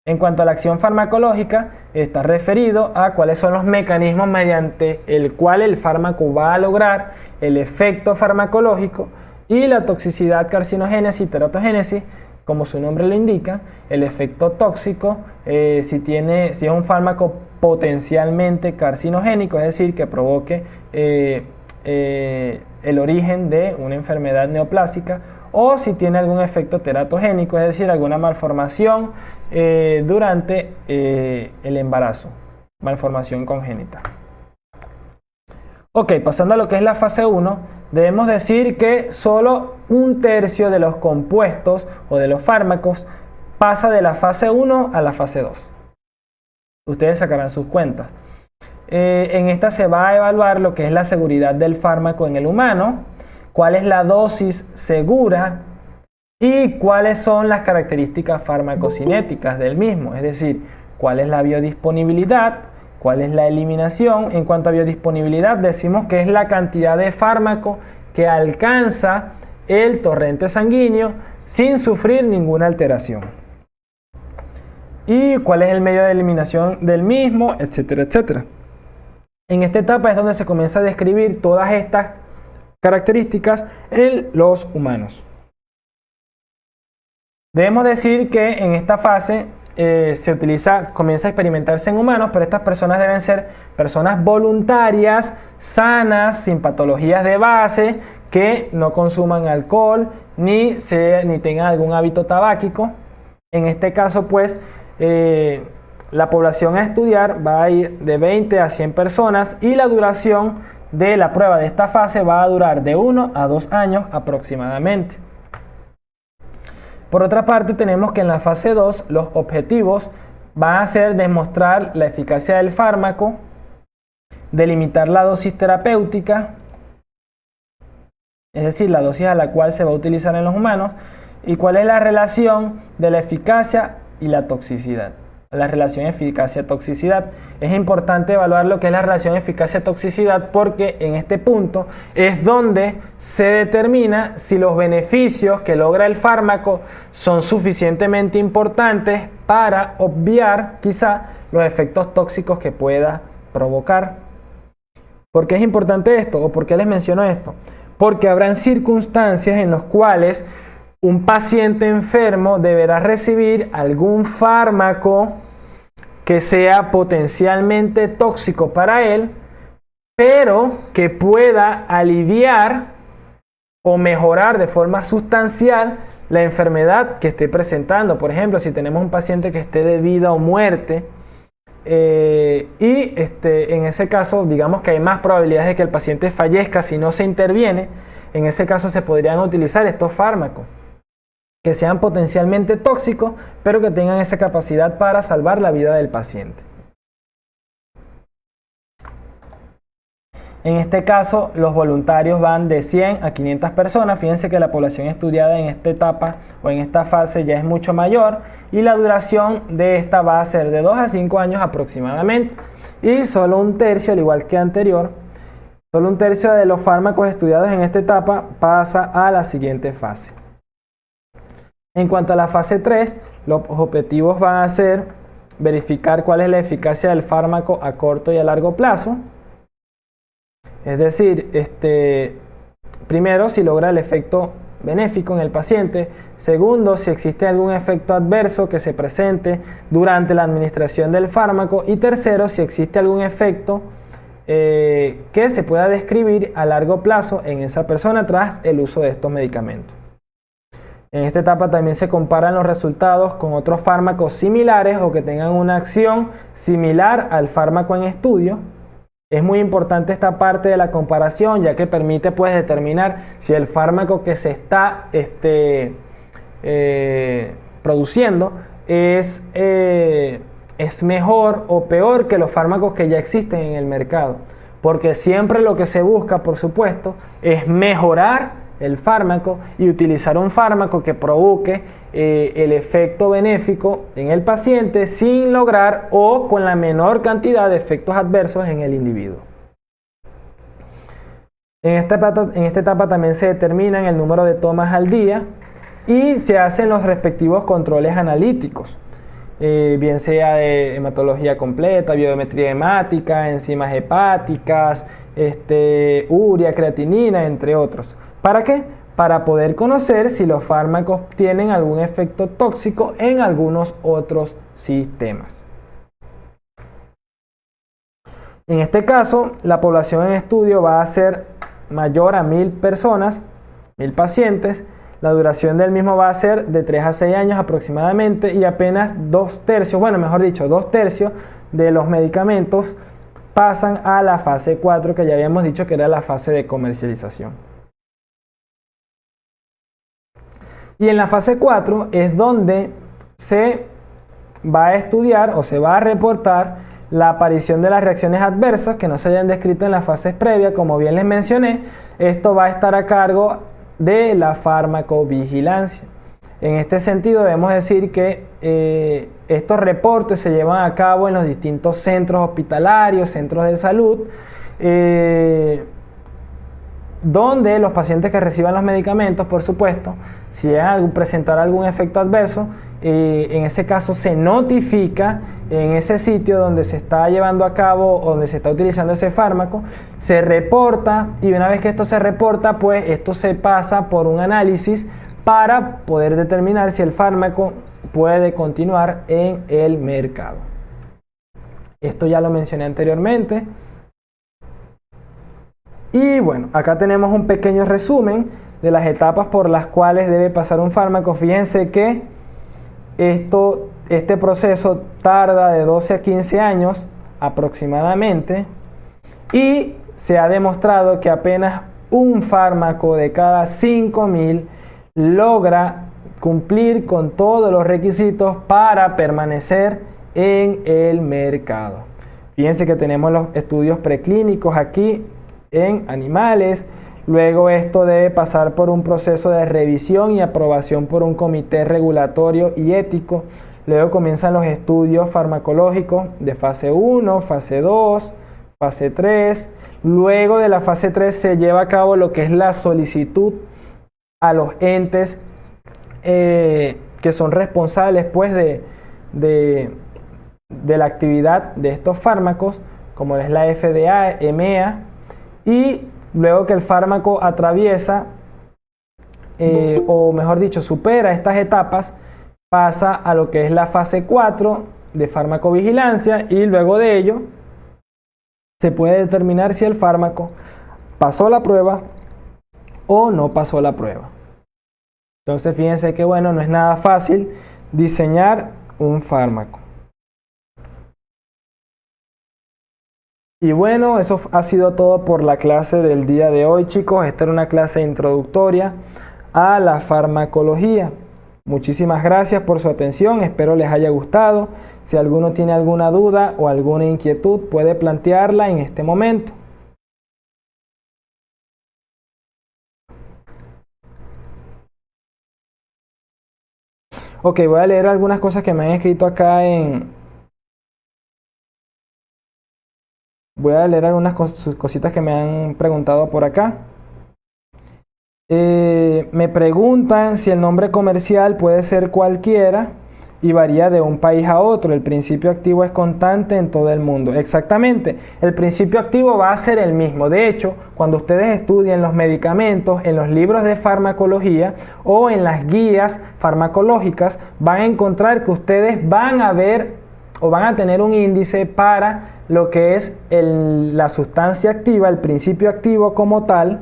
En cuanto a la acción farmacológica, está referido a cuáles son los mecanismos mediante el cual el fármaco va a lograr el efecto farmacológico y la toxicidad, carcinogénesis y teratogénesis, como su nombre lo indica, el efecto tóxico, si es un fármaco potencialmente carcinogénico, es decir, que provoque el origen de una enfermedad neoplásica, o si tiene algún efecto teratogénico, es decir, alguna malformación durante el embarazo, malformación congénita. Ok, pasando a lo que es la fase 1, debemos decir que solo 1/3 de los compuestos o de los fármacos pasa de la fase 1 a la fase 2. Ustedes sacarán sus cuentas. En esta se va a evaluar lo que es la seguridad del fármaco en el humano, cuál es la dosis segura y cuáles son las características farmacocinéticas del mismo, es decir, cuál es la biodisponibilidad, cuál es la eliminación. En cuanto a biodisponibilidad, decimos que es la cantidad de fármaco que alcanza el torrente sanguíneo sin sufrir ninguna alteración. Y cuál es el medio de eliminación del mismo, etcétera, etcétera. En esta etapa es donde se comienza a describir todas estas características en los humanos. Debemos decir que en esta fase comienza a experimentarse en humanos, pero estas personas deben ser personas voluntarias, sanas, sin patologías de base, que no consuman alcohol ni tengan algún hábito tabáquico. En este caso, pues, la población a estudiar va a ir de 20 a 100 personas y la duración de la prueba de esta fase va a durar de 1 a 2 años aproximadamente. Por otra parte, tenemos que en la fase 2 los objetivos van a ser demostrar la eficacia del fármaco, delimitar la dosis terapéutica, es decir, la dosis a la cual se va a utilizar en los humanos, y cuál es la relación de la eficacia y la toxicidad. La relación eficacia-toxicidad. Es importante evaluar lo que es la relación eficacia-toxicidad porque en este punto es donde se determina si los beneficios que logra el fármaco son suficientemente importantes para obviar quizá los efectos tóxicos que pueda provocar. ¿Por qué es importante esto? ¿O por qué les menciono esto? Porque habrán circunstancias en las cuales un paciente enfermo deberá recibir algún fármaco que sea potencialmente tóxico para él, pero que pueda aliviar o mejorar de forma sustancial la enfermedad que esté presentando. Por ejemplo, si tenemos un paciente que esté de vida o muerte, en ese caso, digamos que hay más probabilidades de que el paciente fallezca si no se interviene. En ese caso se podrían utilizar estos fármacos que sean potencialmente tóxicos, pero que tengan esa capacidad para salvar la vida del paciente. En este caso, los voluntarios van de 100 a 500 personas. Fíjense que la población estudiada en esta etapa o en esta fase ya es mucho mayor y la duración de esta va a ser de 2 a 5 años aproximadamente. Y solo un tercio, al igual que anterior, solo un tercio de los fármacos estudiados en esta etapa pasa a la siguiente fase. En cuanto a la fase 3, los objetivos van a ser verificar cuál es la eficacia del fármaco a corto y a largo plazo. Es decir, primero, si logra el efecto benéfico en el paciente. Segundo, si existe algún efecto adverso que se presente durante la administración del fármaco. Y tercero, si existe algún efecto que se pueda describir a largo plazo en esa persona tras el uso de estos medicamentos. En esta etapa también se comparan los resultados con otros fármacos similares o que tengan una acción similar al fármaco en estudio. Es muy importante esta parte de la comparación, ya que permite pues determinar si el fármaco que se está produciendo es mejor o peor que los fármacos que ya existen en el mercado. Porque siempre lo que se busca, por supuesto, es mejorar el fármaco y utilizar un fármaco que provoque el efecto benéfico en el paciente sin lograr o con la menor cantidad de efectos adversos en el individuo. En esta etapa también se determinan el número de tomas al día y se hacen los respectivos controles analíticos, bien sea de hematología completa, biometría hemática, enzimas hepáticas, urea, creatinina, entre otros. ¿Para qué? Para poder conocer si los fármacos tienen algún efecto tóxico en algunos otros sistemas. En este caso, la población en estudio va a ser mayor a 1000 personas, 1000 pacientes. La duración del mismo va a ser de 3 a 6 años aproximadamente y apenas 2 tercios de los medicamentos pasan a la fase 4, que ya habíamos dicho que era la fase de comercialización. Y en la fase 4 es donde se va a estudiar o se va a reportar la aparición de las reacciones adversas que no se hayan descrito en las fases previas. Como bien les mencioné, esto va a estar a cargo de la farmacovigilancia. En este sentido debemos decir que estos reportes se llevan a cabo en los distintos centros hospitalarios, centros de salud, donde los pacientes que reciban los medicamentos, por supuesto, si llegan a presentar algún efecto adverso, en ese caso se notifica en ese sitio donde se está llevando a cabo o donde se está utilizando ese fármaco, se reporta, y una vez que esto se reporta, pues esto se pasa por un análisis para poder determinar si el fármaco puede continuar en el mercado. Esto ya lo mencioné anteriormente. Y bueno, acá tenemos un pequeño resumen de las etapas por las cuales debe pasar un fármaco. Fíjense que este proceso tarda de 12 a 15 años aproximadamente, y se ha demostrado que apenas un fármaco de cada 5.000 logra cumplir con todos los requisitos para permanecer en el mercado. Fíjense que tenemos los estudios preclínicos aquí en animales. Luego esto debe pasar por un proceso de revisión y aprobación por un comité regulatorio y ético. Luego comienzan los estudios farmacológicos de fase 1, fase 2, fase 3. Luego de la fase 3 se lleva a cabo lo que es la solicitud a los entes que son responsables pues de la actividad de estos fármacos, como es la FDA, EMEA, y luego que el fármaco atraviesa, o mejor dicho, supera estas etapas, pasa a lo que es la fase 4 de farmacovigilancia, y luego de ello se puede determinar si el fármaco pasó la prueba o no pasó la prueba. Entonces fíjense que bueno, no es nada fácil diseñar un fármaco. Y bueno, eso ha sido todo por la clase del día de hoy, chicos. Esta era una clase introductoria a la farmacología. Muchísimas gracias por su atención, espero les haya gustado. Si alguno tiene alguna duda o alguna inquietud, puede plantearla en este momento. Ok, voy a leer algunas cosas que me han escrito acá Voy a leer algunas cositas que me han preguntado por acá. Me preguntan si el nombre comercial puede ser cualquiera y varía de un país a otro. El principio activo es constante en todo el mundo. Exactamente, el principio activo va a ser el mismo. De hecho, cuando ustedes estudien los medicamentos en los libros de farmacología o en las guías farmacológicas, van a encontrar que ustedes van a ver o van a tener un índice para lo que es la sustancia activa, el principio activo como tal,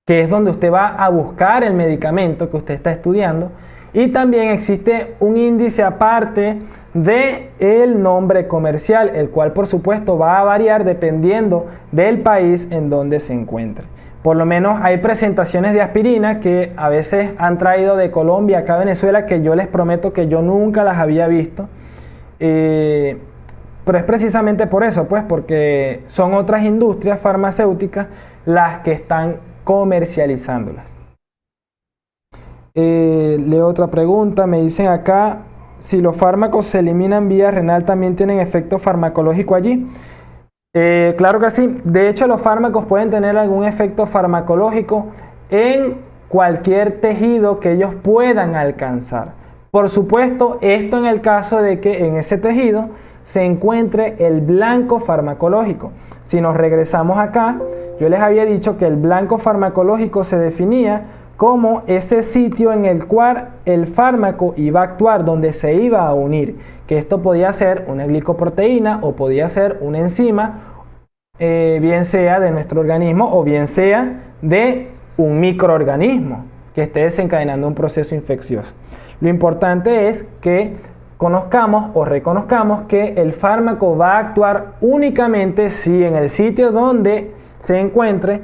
que es donde usted va a buscar el medicamento que usted está estudiando. Y también existe un índice aparte del nombre comercial, el cual por supuesto va a variar dependiendo del país en donde se encuentre. Por lo menos hay presentaciones de aspirina que a veces han traído de Colombia acá a Venezuela, que yo les prometo que yo nunca las había visto. Pero es precisamente por eso, pues, porque son otras industrias farmacéuticas las que están comercializándolas. Leo otra pregunta, me dicen acá, si los fármacos se eliminan vía renal, ¿también tienen efecto farmacológico allí? Claro que sí, de hecho los fármacos pueden tener algún efecto farmacológico en cualquier tejido que ellos puedan alcanzar. Por supuesto, esto en el caso de que en ese tejido se encuentre el blanco farmacológico. Si nos regresamos acá, yo les había dicho que el blanco farmacológico se definía como ese sitio en el cual el fármaco iba a actuar, donde se iba a unir, que esto podía ser una glicoproteína o podía ser una enzima, bien sea de nuestro organismo o bien sea de un microorganismo que esté desencadenando un proceso infeccioso. Lo importante es que conozcamos o reconozcamos que el fármaco va a actuar únicamente si en el sitio donde se encuentre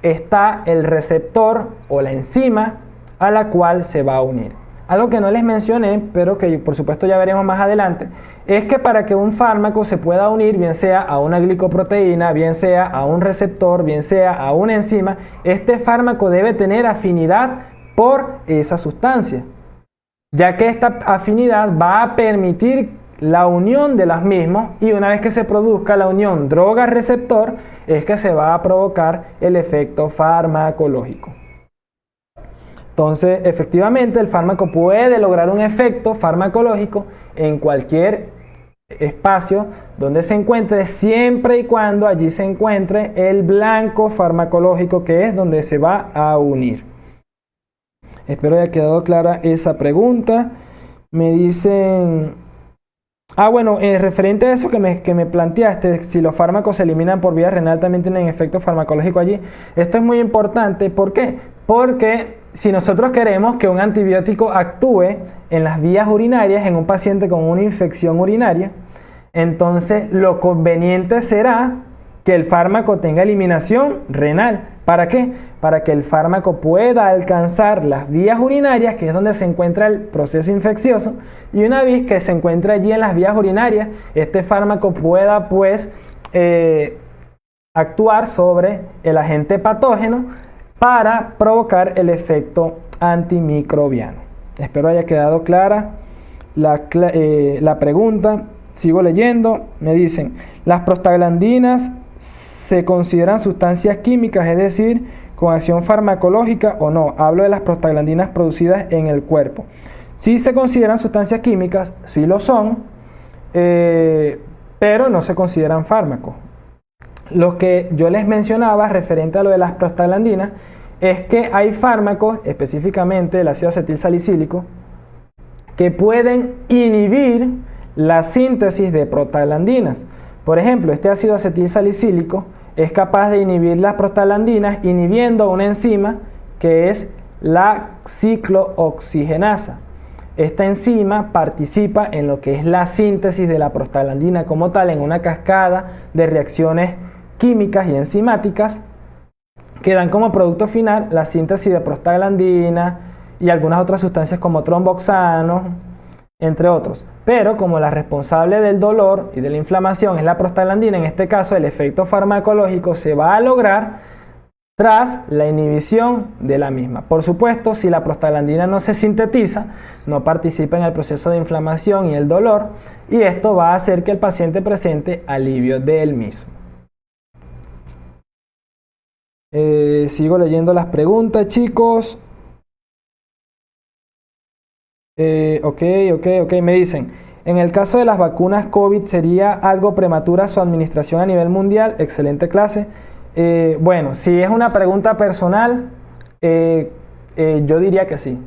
está el receptor o la enzima a la cual se va a unir. Algo que no les mencioné, pero que por supuesto ya veremos más adelante, es que para que un fármaco se pueda unir, bien sea a una glicoproteína, bien sea a un receptor, bien sea a una enzima, este fármaco debe tener afinidad por esa sustancia, ya que esta afinidad va a permitir la unión de las mismas, y una vez que se produzca la unión droga-receptor es que se va a provocar el efecto farmacológico. Entonces, efectivamente, el fármaco puede lograr un efecto farmacológico en cualquier espacio donde se encuentre, siempre y cuando allí se encuentre el blanco farmacológico, que es donde se va a unir. Espero haya quedado clara esa pregunta. Me dicen... bueno, referente a eso que me planteaste, si los fármacos se eliminan por vía renal, también tienen efecto farmacológico allí. Esto es muy importante. ¿Por qué? Porque si nosotros queremos que un antibiótico actúe en las vías urinarias en un paciente con una infección urinaria, entonces lo conveniente será que el fármaco tenga eliminación renal. ¿Para qué? Para que el fármaco pueda alcanzar las vías urinarias, que es donde se encuentra el proceso infeccioso, y una vez que se encuentra allí en las vías urinarias, este fármaco pueda pues actuar sobre el agente patógeno para provocar el efecto antimicrobiano. Espero haya quedado clara la pregunta. Sigo leyendo. Me dicen, ¿las prostaglandinas se consideran sustancias químicas, es decir, con acción farmacológica o no? Hablo de las prostaglandinas producidas en el cuerpo. Sí se consideran sustancias químicas, sí lo son, pero no se consideran fármacos. Lo que yo les mencionaba referente a lo de las prostaglandinas es que hay fármacos, específicamente el ácido acetilsalicílico, que pueden inhibir la síntesis de prostaglandinas. Por ejemplo, este ácido acetilsalicílico es capaz de inhibir las prostaglandinas inhibiendo una enzima que es la ciclooxigenasa. Esta enzima participa en lo que es la síntesis de la prostaglandina como tal, en una cascada de reacciones químicas y enzimáticas que dan como producto final la síntesis de prostaglandina y algunas otras sustancias como tromboxanos, entre otros. Pero como la responsable del dolor y de la inflamación es la prostaglandina, en este caso el efecto farmacológico se va a lograr tras la inhibición de la misma. Por supuesto, si la prostaglandina no se sintetiza, no participa en el proceso de inflamación y el dolor, y esto va a hacer que el paciente presente alivio del mismo. Sigo leyendo las preguntas, chicos. Ok. Me dicen, en el caso de las vacunas COVID, ¿sería algo prematura su administración a nivel mundial? Excelente clase. Bueno, si es una pregunta personal, yo diría que sí.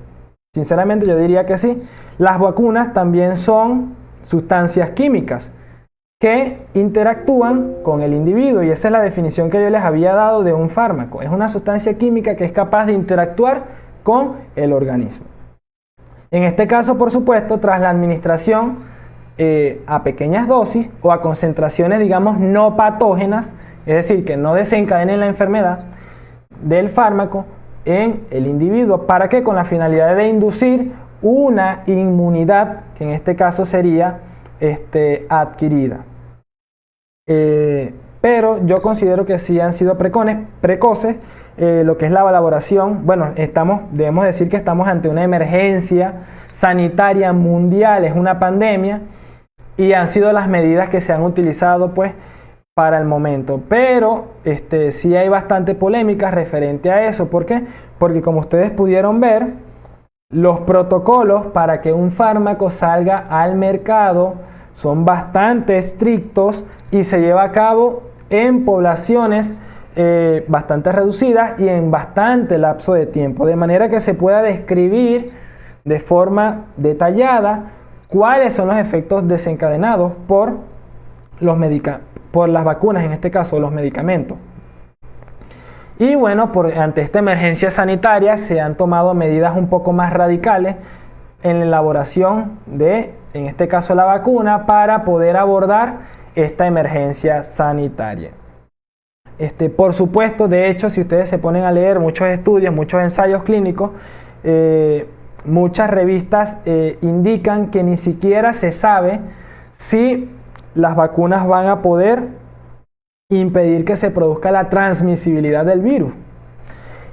Sinceramente, yo diría que sí. Las vacunas también son sustancias químicas que interactúan con el individuo, y esa es la definición que yo les había dado de un fármaco. Es una sustancia química que es capaz de interactuar con el organismo. En este caso, por supuesto, tras la administración a pequeñas dosis o a concentraciones, digamos, no patógenas, es decir, que no desencadenen la enfermedad del fármaco en el individuo. ¿Para qué? Con la finalidad de inducir una inmunidad, que en este caso sería adquirida. Pero yo considero que sí han sido precoces. Lo que es la elaboración, bueno, debemos decir que estamos ante una emergencia sanitaria mundial, es una pandemia, y han sido las medidas que se han utilizado pues para el momento. Pero sí hay bastante polémica referente a eso. ¿Por qué? Porque como ustedes pudieron ver, los protocolos para que un fármaco salga al mercado son bastante estrictos y se lleva a cabo en poblaciones bastante reducidas y en bastante lapso de tiempo, de manera que se pueda describir de forma detallada cuáles son los efectos desencadenados por las vacunas, en este caso los medicamentos. Y bueno, ante esta emergencia sanitaria se han tomado medidas un poco más radicales en la elaboración de, en este caso, la vacuna para poder abordar esta emergencia sanitaria. Por supuesto, de hecho, si ustedes se ponen a leer muchos estudios, muchos ensayos clínicos, muchas revistas indican que ni siquiera se sabe si las vacunas van a poder impedir que se produzca la transmisibilidad del virus.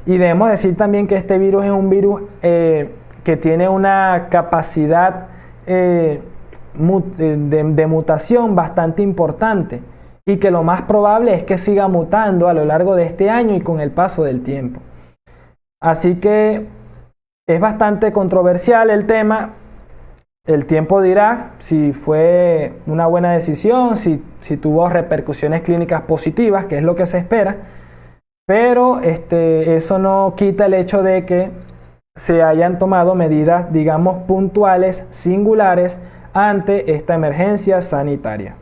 Y debemos decir también que este virus es un virus que tiene una capacidad de mutación bastante importante y que lo más probable es que siga mutando a lo largo de este año y con el paso del tiempo. Así que es bastante controversial el tema. El tiempo dirá si fue una buena decisión, si tuvo repercusiones clínicas positivas, que es lo que se espera, pero eso no quita el hecho de que se hayan tomado medidas, digamos, puntuales, singulares, ante esta emergencia sanitaria.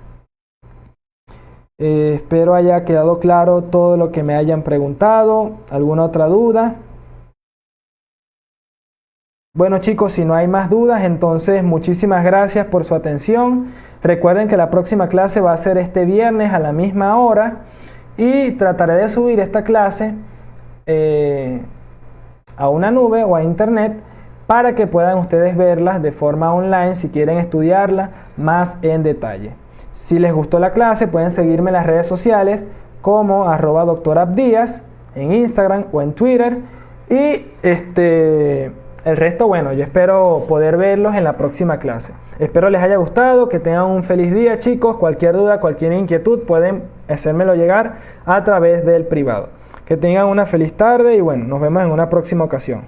Espero haya quedado claro todo lo que me hayan preguntado. ¿Alguna otra duda? Bueno chicos, si no hay más dudas, entonces muchísimas gracias por su atención. Recuerden que la próxima clase va a ser este viernes a la misma hora y trataré de subir esta clase a una nube o a internet para que puedan ustedes verlas de forma online si quieren estudiarla más en detalle. Si les gustó la clase, pueden seguirme en las redes sociales como @doctorabdias en Instagram o en Twitter. Y el resto, bueno, yo espero poder verlos en la próxima clase. Espero les haya gustado, que tengan un feliz día, chicos. Cualquier duda, cualquier inquietud, pueden hacérmelo llegar a través del privado. Que tengan una feliz tarde y bueno, nos vemos en una próxima ocasión.